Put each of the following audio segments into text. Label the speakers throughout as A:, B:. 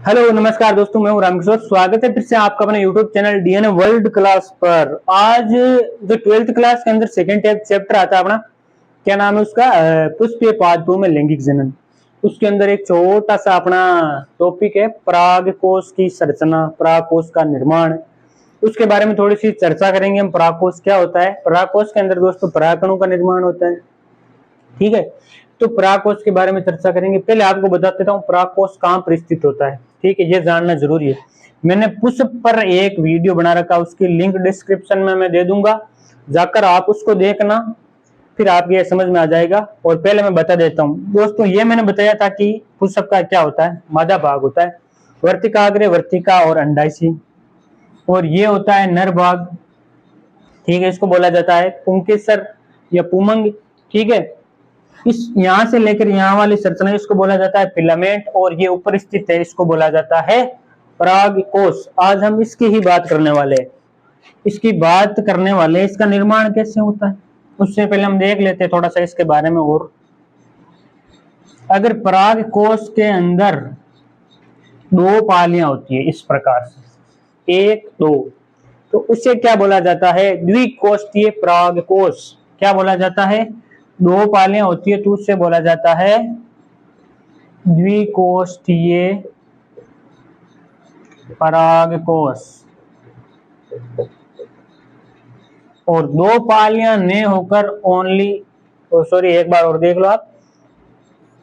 A: Hello नमस्कार दोस्तों, मैं हूं रामकिशोर। स्वागत है फिर से आपका अपने YouTube channel DNA world class पर। आज जो 12th क्लास के अंदर सेकंड चैप्टर आता है अपना, क्या नाम है उसका, पुष्पीय पादपों में लैंगिक जनन। उसके अंदर एक छोटा सा अपना टॉपिक है परागकोश की संरचना, परागकोश का निर्माण। उसके बारे में थोड़ी सी चर्चा करेंगे हम। परागकोश क्या होता है? परागकोश के अंदर दोस्तों परागकणों का निर्माण होता है, ठीक है। तो परागकोश के बारे में चर्चा करेंगे। पहले आपको बता देता हूँ परागकोश कहाँ पर स्थित होता है, ठीक है, ये जानना जरूरी है। मैंने पुष्प पर एक वीडियो बना रखा, उसकी लिंक डिस्क्रिप्शन में मैं दे दूंगा, जाकर आप उसको देखना, फिर आपको ये समझ में आ जाएगा। और पहले मैं बता देता हूँ दोस्तों, ये मैंने बताया था कि पुष्प का क्या होता है, मादा भाग होता है, वर्तिकाग्र, वर्तिका और अंडाशय, और ये होता है नर भाग, ठीक है। इसको बोला जाता है पुंकेसर या पुमंग, ठीक है। इस यहां से लेकर यहां वाली संरचना इसको बोला जाता है फिलामेंट, और ये ऊपर स्थित है, इसको बोला जाता है परागकोश। आज हम इसकी ही बात करने वाले हैं, इसका निर्माण कैसे होता है। उससे पहले हम देख लेते हैं थोड़ा सा इसके बारे में। और अगर परागकोश के अंदर दो पालियां होती है इस प्रकार से, एक दो, तो उसे क्या बोला जाता है? द्विकोष्ठीय परागकोश। क्या बोला जाता है? दो पालियां होती है तो उससे बोला जाता है द्विकोष्ठीय परागकोश। और दो पालियां न होकर ओनली, सॉरी एक बार और देख लो आप,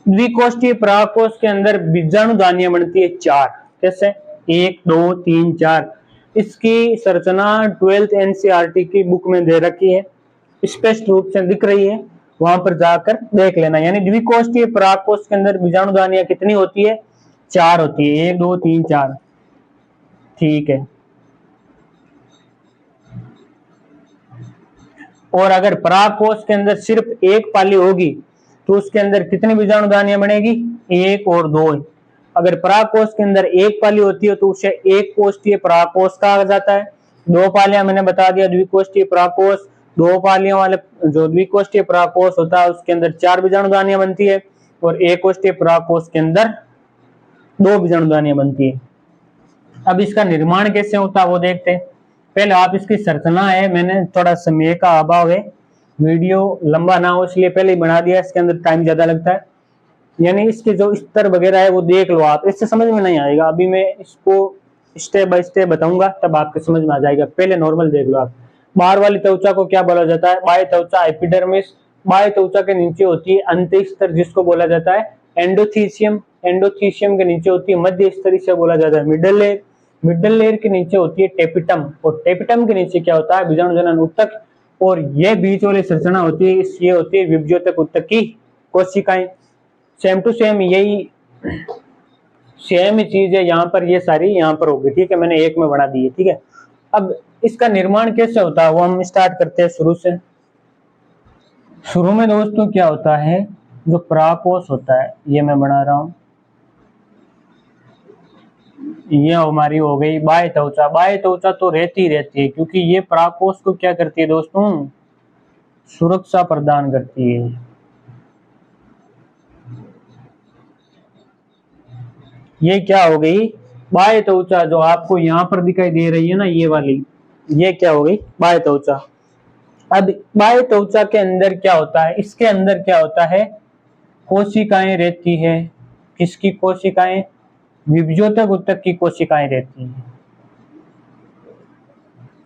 A: द्विकोष्ठीय परागकोश के अंदर बीजाणुदानियां बनती है चार। कैसे? 1 2 3 4। इसकी संरचना 12th एनसीईआरटी की बुक में दे रखी है, स्पष्ट रूप से दिख रही है, वहां पर जाकर देख लेना। यानी द्विकोष्ठीय परागकोश के अंदर बीजाणुदानियां कितनी होती है? चार होती है, 1 2 3 4, ठीक है। और अगर परागकोश के अंदर सिर्फ एक पाली होगी तो उसके अंदर कितनी बीजाणुदानियां बनेगी? 1 और 2। अगर परागकोश के अंदर एक पाली होती है तो उसे एक कोष्ठीय परागकोश कहा जाता है। दो पालियां मैंने बता दिया द्विकोष्ठीय परागकोश। दो पालियों वाले जो द्विकोष्ठीय परागकोश होता है उसके अंदर चार बीजाणुदानियां बनती है, और एक कोष्ठीय परागकोश के अंदर दो बीजाणुदानियां बनती है। अब इसका निर्माण कैसे होता है वो देखते हैं। पहले आप इसकी संरचना है, मैंने थोड़ा समय का अभाव है, वीडियो लंबा ना हो इसलिए पहले ही बना दिया, इसके अंदर टाइम ज्यादा लगता है। यानी इसके जो स्तर वगैरह है वो देख लो आप, इससे समझ में नहीं आएगा। अभी मैं इसको स्टेप बाय स्टेप बताऊंगा तब आपको समझ में आ जाएगा। पहले नॉर्मल देख लो आप। बाहर वाली त्वचा को क्या बोला जाता है? बाह्य त्वचा, एपिडर्मिस। बाह्य त्वचा के नीचे होती है अंत्य स्तर, जिसको बोला जाता है एंडोथीसियम। एंडोथीसियम के नीचे होती है मध्य स्तर, इसे बोला जाता है मिडल लेयर। मिडल लेयर के नीचे होती है टेपिटम, और टेपिटम के नीचे क्या होता है? बीजाणुजनन ऊतक। और ये बीच वाली संरचना होती है, ये होती है विभज्योतक ऊतक की कोशिकाएं। सेम टू सेम यही सेम चीज है यहाँ पर, ये सारी यहाँ पर होगी, ठीक है। मैंने एक में बना दी है, ठीक है। अब इसका निर्माण कैसे होता है वो हम स्टार्ट करते हैं शुरू से। शुरू में दोस्तों क्या होता है, जो परागकोश होता है, ये मैं बना रहा हूं, ये हमारी हो गई बाह्य त्वचा। बाह्य त्वचा तो रहती है क्योंकि ये परागकोश को क्या करती है दोस्तों? सुरक्षा प्रदान करती है। ये क्या हो गई? बाह्य त्वचा, जो आपको यहाँ पर दिखाई दे रही है ना, ये वाली, ये क्या हो गई? बाह्य त्वचा। अब बाह्य त्वचा के अंदर क्या होता है? इसके अंदर क्या होता है? कोशिकाएं रहती है। किसकी कोशिकाएं? विभज्योतक ऊतक की कोशिकाएं रहती हैं।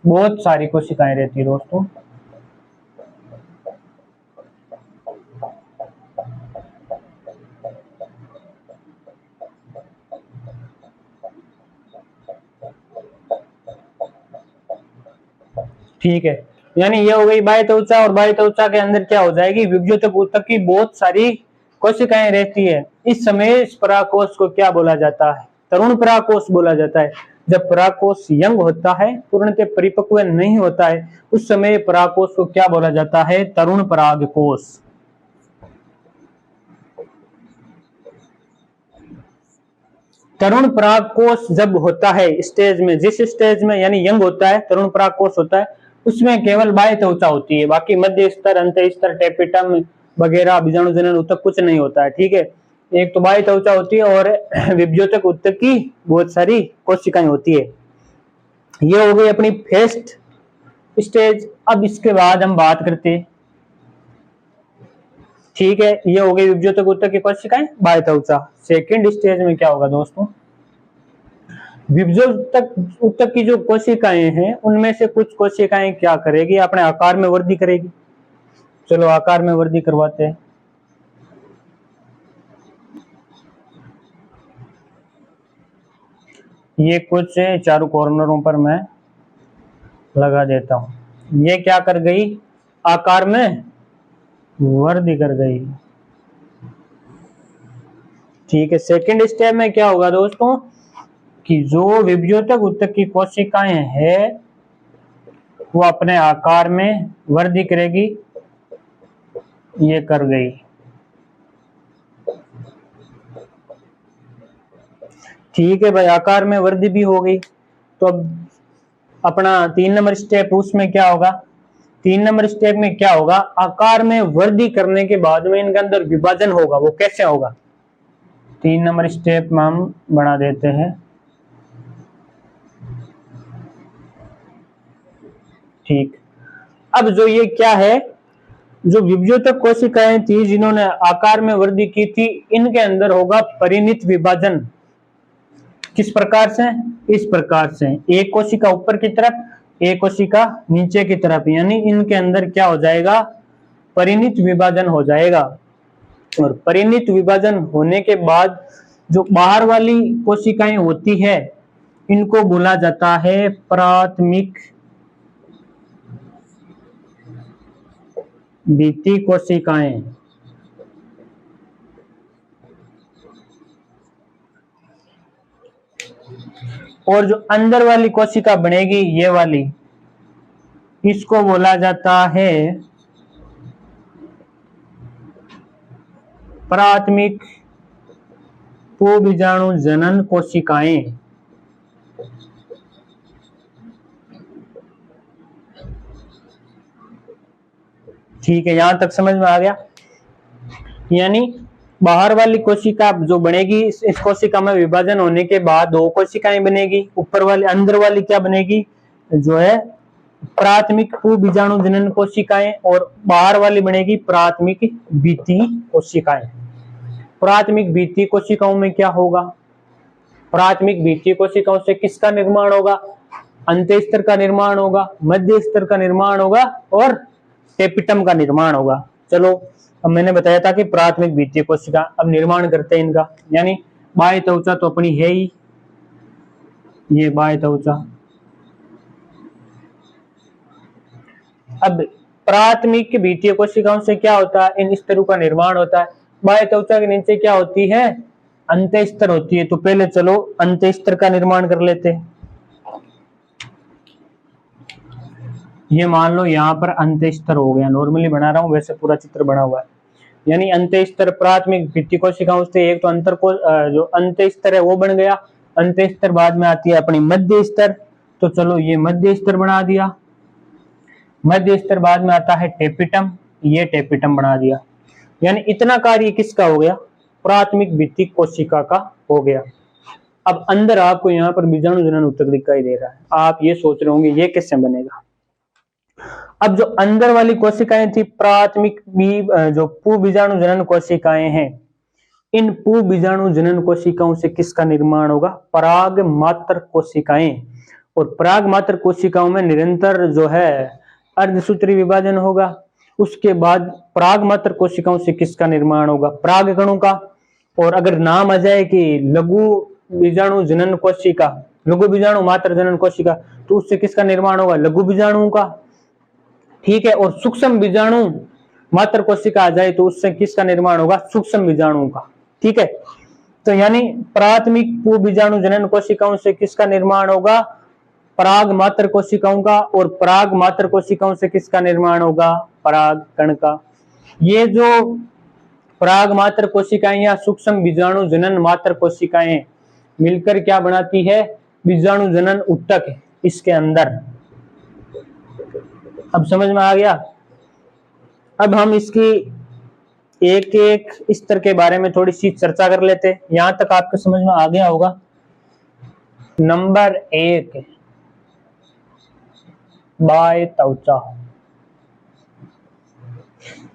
A: बहुत सारी कोशिकाएं रहती है दोस्तों। ठीक है, यानी ये हो गई बाह्य त्वचा, और बाह्य त्वचा के अंदर क्या हो जाएगी? विभज्योतक ऊतक की बहुत सारी कोशिकाएं रहती है। इस समय इस परागकोश को क्या बोला जाता है? तरुण परागकोश बोला जाता है। जब परागकोश यंग होता है, पूर्णतः परिपक्व नहीं होता है, उस समय परागकोश को क्या बोला जाता है? तरुण परागकोश। तरुण परागकोश जब होता है स्टेज में, जिस स्टेज में यानी यंग होता है, तरुण परागकोश होता है, उसमें केवल बाह्य त्वचा होती है, बाकी मध्य स्तर, अंत स्तर, टेपिटम वगैरह, बीजाणुजनन ऊतक कुछ नहीं होता है, ठीक है। एक तो बाह्य त्वचा होती है और विभज्योतक ऊतक की बहुत सारी कोशिकाएं होती है। ये हो गई अपनी फर्स्ट स्टेज। अब इसके बाद हम बात करते हैं, ठीक है, ये हो गई विभज्योतक ऊतक की कोशिकाएं, बाह्य त्वचा। सेकंड स्टेज में क्या होगा दोस्तों, विभज्योतक ऊतक की जो कोशिकाएं हैं उनमें से कुछ कोशिकाएं क्या करेगी, अपने आकार में वृद्धि करेगी। चलो आकार में वृद्धि करवाते हैं। ये कुछ चारों कॉर्नरों पर मैं लगा देता हूं। ये क्या कर गई, आकार में वृद्धि कर गई, ठीक है। सेकंड स्टेप में क्या होगा दोस्तों कि जो विभज्योतक ऊतक की कोशिकाएं हैं वो अपने आकार में वृद्धि करेगी, ये कर गई, ठीक है भाई, आकार में वृद्धि भी हो गई। तो अब अपना 3 नंबर स्टेप, उसमें क्या होगा, 3 नंबर स्टेप में क्या होगा, आकार में वृद्धि करने के बाद में इनके अंदर विभाजन होगा। वो कैसे होगा, 3 नंबर स्टेप में हम बना देते हैं, ठीक। अब जो ये क्या है, जो विभज्योतक कोशिकाएं थी जिन्होंने आकार में वृद्धि की थी, इनके अंदर होगा परिणत विभाजन। किस प्रकार से, इस प्रकार से, एक कोशिका ऊपर की तरफ, एक कोशिका नीचे की तरफ, यानी इनके अंदर क्या हो जाएगा, परिणत विभाजन हो जाएगा। और परिणत विभाजन होने के बाद जो बाहर वाली कोशिकाएं होती है इनको बोला जाता है प्राथमिक भित्ति कोशिकाएं। और जो अंदर वाली कोशिका बनेगी ये वाली, इसको बोला जाता है प्राथमिक पूबीजाणु जनन कोशिकाएं। ठीक है, यहां तक समझ में आ गया। यानी बाहर वाली कोशिका जो बनेगी, इस कोशिका में विभाजन होने के बाद 2 कोशिकाएं बनेगी। ऊपर वाली, अंदर वाली क्या बनेगी, जो है प्राथमिक पूबीजाणु जनन कोशिकाएं, और बाहर वाली बनेगी प्राथमिक भित्ति कोशिकाएं। प्राथमिक भित्ति कोशिकाओं में क्या होगा, प्राथमिक भित्ति कोशिकाओं से किसका निर्माण होगा, अंतःस्तर का निर्माण होगा, मध्य स्तर का निर्माण होगा और टेपिटम का निर्माण होगा। चलो, अब मैंने बताया था कि प्राथमिक भित्ति कोशिका, अब निर्माण करते हैं इनका। यानी बाह्य त्वचा तो अपनी है ही, ये बाह्य त्वचा। अब प्राथमिक भित्ति कोशिकाओं से क्या होता है, इन स्तरों का निर्माण होता है। बाह्य त्वचा के नीचे क्या होती है, अंतःस्तर होती है। तो पहले चलो अंतःस्तर का निर्माण कर लेते हैं। ये मान लो यहाँ पर अंतःस्तर हो गया, नॉर्मली बना रहा हूं, वैसे पूरा चित्र बना हुआ है। यानी अंतःस्तर प्राथमिक भित्ति कोशिकाओं से एक तो अंतर को जो अंतःस्तर है वो बन गया। अंतःस्तर बाद में आती है अपनी मध्य स्तर, तो चलो ये मध्य स्तर बना दिया। मध्य स्तर बाद में आता है टेपिटम, ये टेपिटम बना दिया। यानी इतना कार्य किसका हो गया, प्राथमिक भित्ति कोशिका का हो गया। अब अंदर आपको यहाँ पर बीजाणु जनन ऊतक दिखाई दे रहा है। आप ये सोच रहे होंगे ये कैसे बनेगा। अब जो अंदर वाली कोशिकाएं थी प्राथमिक जो पूबीजाणु जनन कोशिकाएं हैं, इन पूबीजाणु जनन कोशिकाओं से किसका निर्माण होगा, पराग मात्र कोशिकाएं। और पराग मात्र कोशिकाओं में निरंतर जो है अर्धसूत्री विभाजन होगा। उसके बाद पराग मात्र कोशिकाओं से किसका निर्माण होगा, पराग कणों का। और अगर नाम आ जाए कि लघु बीजाणु जनन कोशिका, लघु बीजाणु मात्र जनन कोशिका, तो उससे किसका निर्माण होगा, लघु बीजाणुओं का। ठीक है, और सूक्ष्म बीजाणु मात्र कोशिका आ जाए तो उससे किसका निर्माण होगा, सूक्ष्म बीजाणुओं का। ठीक है, तो यानी प्राथमिक पूबीजाणु जनन कोशिकाओं से किसका निर्माण होगा, पराग मात्र कोशिकाओं का। और पराग मात्र कोशिकाओं से किसका निर्माण होगा, पराग कण का। ये जो पराग मात्र कोशिकाएं या सूक्ष्म बीजाणु जनन मात्र कोशिकाएं मिलकर क्या बनाती है, बीजाणु जनन ऊतक इसके अंदर। अब समझ में आ गया। अब हम इसकी एक एक स्तर के बारे में थोड़ी सी चर्चा कर लेते हैं। यहां तक आपको समझ में आ गया होगा। नंबर 1, बाह्य त्वचा।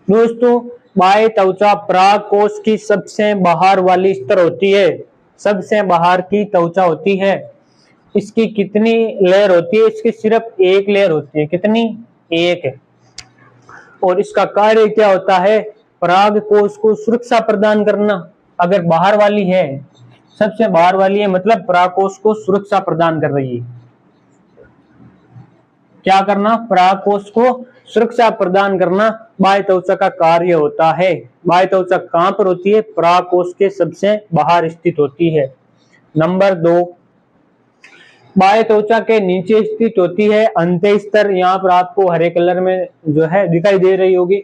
A: दोस्तों बाह्य त्वचा पराग कोश की सबसे बाहर वाली स्तर होती है, सबसे बाहर की त्वचा होती है। इसकी कितनी लेयर होती है? इसकी सिर्फ एक लेयर होती है। कितनी? एक। और इसका कार्य क्या होता है? पराग कोश को सुरक्षा प्रदान करना। अगर बाहर वाली है, सबसे बाहर वाली है, मतलब पराग कोश को सुरक्षा प्रदान कर रही है। क्या करना? पराग कोश को सुरक्षा प्रदान करना बाह्य त्वचा का कार्य होता है। बाह्य त्वचा कहां पर होती है? पराग कोश के सबसे बाहर स्थित होती है। नंबर 2, बाह्य त्वचा के नीचे स्थित होती है अंत्य स्तर। यहाँ पर आपको हरे कलर में जो है दिखाई दे रही होगी।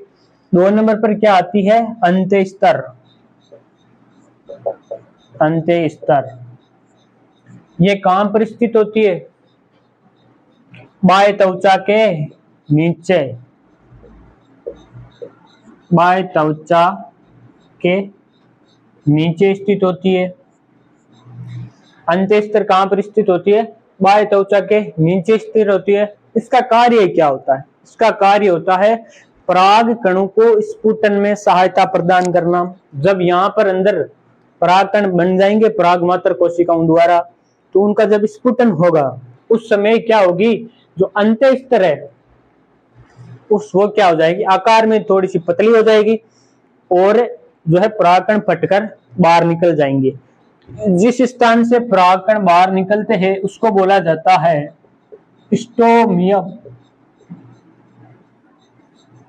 A: 2 नंबर पर क्या आती है? अंत्य स्तर। अंत्य स्तर ये कहां पर स्थित होती है? बाह्य त्वचा के नीचे। बाह्य त्वचा के नीचे स्थित होती है। अंत्य स्तर कहां पर स्थित होती है? बाह्य त्वचा के नीचे स्थित होती है। इसका कार्य क्या होता है? इसका कार्य होता है पराग कणों को स्फुटन में सहायता प्रदान करना। जब यहाँ पर अंदर पराग कण बन जाएंगे पराग मात्र कोशिकाओं द्वारा, तो उनका जब स्फुटन होगा उस समय क्या होगी? जो अंत्य स्तर है उस वो क्या हो जाएगी? आकार में थोड़ी सी पतली हो जाएगी और जो है परागकण फटकर बाहर निकल जाएंगे। जिस स्थान से परागकण बाहर निकलते हैं उसको बोला जाता है स्टोमियम।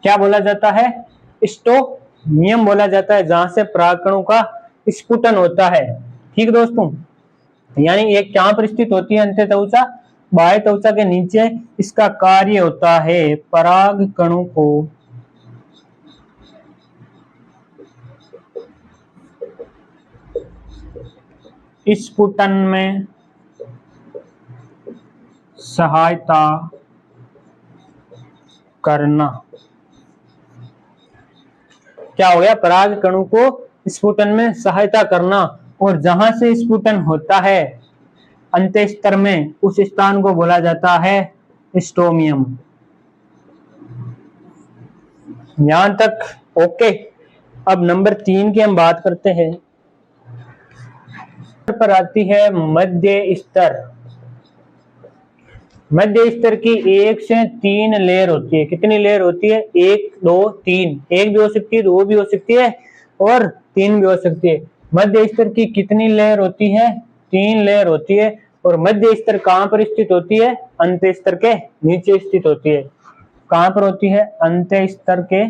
A: क्या बोला जाता है? स्टोमियम बोला जाता है, जहां से परागकणों का स्फुटन होता है। ठीक दोस्तों, यानी एक कहां पर स्थित होती है अंत्य त्वचा? बाह्य त्वचा के नीचे। इसका कार्य होता है पराग कणों को स्फुटन में सहायता करना। क्या हो गया? पराग कणों को स्फुटन में सहायता करना। और जहां से स्फुटन होता है अंत्य स्तर में, उस स्थान को बोला जाता है स्टोमियम। यहां तक ओके। अब नंबर 3 की हम बात करते हैं। पर आती है मध्य स्तर। मध्य स्तर की 1 से 3 लेयर होती है। कितनी लेयर होती है? 1 2 3। 1 भी हो सकती है, 2 भी हो सकती है और 3 भी हो सकती है। मध्य स्तर की कितनी लेयर होती है? 3 लेयर होती है। और मध्य स्तर कहां पर स्थित होती है? अंत्य स्तर के नीचे स्थित होती है। कहां पर होती है? अंत्य स्तर के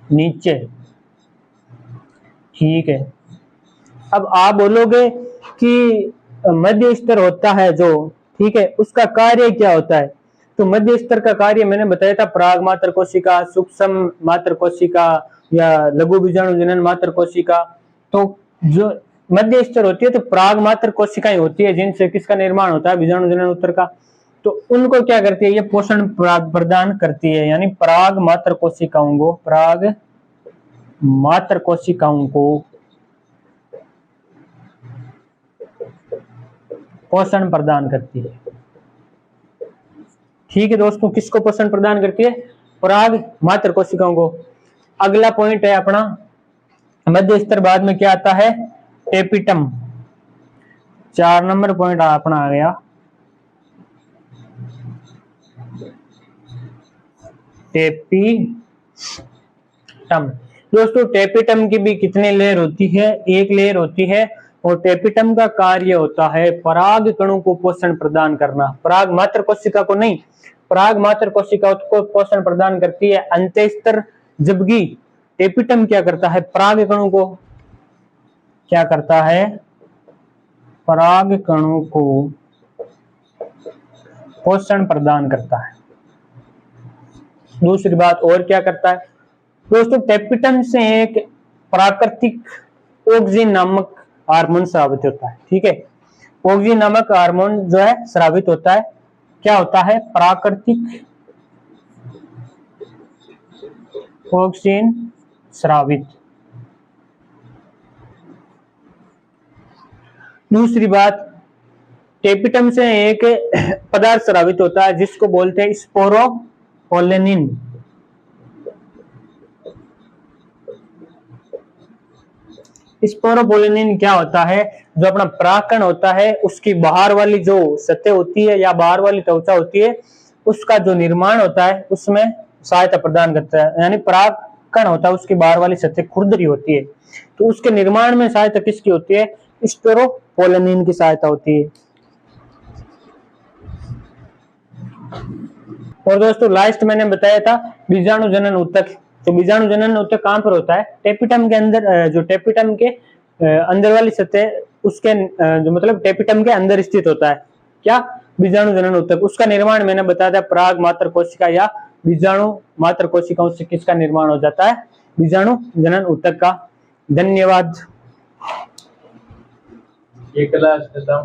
A: नीचे। ठीक है। अब आप बोलोगे कि मध्य स्तर होता है जो, ठीक है, उसका कार्य क्या होता है? तो मध्य स्तर का कार्य मैंने बताया था, पराग मात्र कोशिका, सूक्ष्म मात्र कोशिका या लघु बीजाणु जनन मात्र कोशिका। तो जो मध्य स्तर होती है तो पराग मात्र कोशिकाएं होती है, जिनसे किसका निर्माण होता है? बीजाणु जनन उत्तर का। तो उनको क्या करती है? ये पोषण प्रदान करती है, यानी पराग मात्र कोशिकाओं को, पराग मात्र कोशिकाओं को पोषण प्रदान करती है। ठीक है दोस्तों, किसको पोषण प्रदान करती है? पराग मात्र कोशिकाओं को। अगला पॉइंट है अपना मध्य स्तर। बाद में क्या आता है? टेपिटम। 4 नंबर पॉइंट अपना आ गया टेपिटम। दोस्तों टेपिटम की भी कितनी लेयर होती है? 1 लेयर होती है। और टेपिटम का कार्य होता है पराग कणों को पोषण प्रदान करना। पराग मात्र कोशिका को नहीं, पराग मात्र कोशिका को पोषण प्रदान करती है अंत्य स्तर, जबकि टेपिटम क्या करता है? पराग कणों को क्या करता है? पराग कणों को पोषण प्रदान करता है। दूसरी बात और क्या करता है दोस्तों? टेपिटम से एक प्राकृतिक ऑक्सिन नामक हार्मोन स्रावित होता है। ठीक है, ऑक्सिन नामक हार्मोन जो है स्रावित होता है। क्या होता है? प्राकृतिक ऑक्सिन स्रावित। दूसरी बात, टेपिटम से एक पदार्थ स्रावित होता है जिसको बोलते हैं स्पोरोपोलेनिन। स्पोरोपोलेनिन क्या होता है? जो अपना परागकण होता है उसकी बाहर वाली जो सतह होती है या बाहर वाली त्वचा होती है, उसका जो निर्माण होता है उसमें सहायता प्रदान करता है। यानी परागकण होता है उसकी बाहर वाली सतह खुरदरी होती है, तो उसके निर्माण में सहायता किसकी होती है? स्पोरोपोलेनिन की सहायता होती है। और दोस्तों लास्ट मैंने बताया था बीजाणु जनन ऊतक। तो बीजाणु जनन ऊतक कहां पर होता है? टेपिटम के अंदर। जो टेपिटम के अंदर वाली सतह, उसके जो मतलब टेपिटम के अंदर स्थित होता है क्या? बीजाणु जनन ऊतक। उसका निर्माण मैंने बताया था पराग मात्र कोशिका या बीजाणु मात्र कोशिकाओं से किसका निर्माण हो जाता है? बीजाणु जनन ऊतक का। धन्यवाद।
B: ये क्लास खत्म।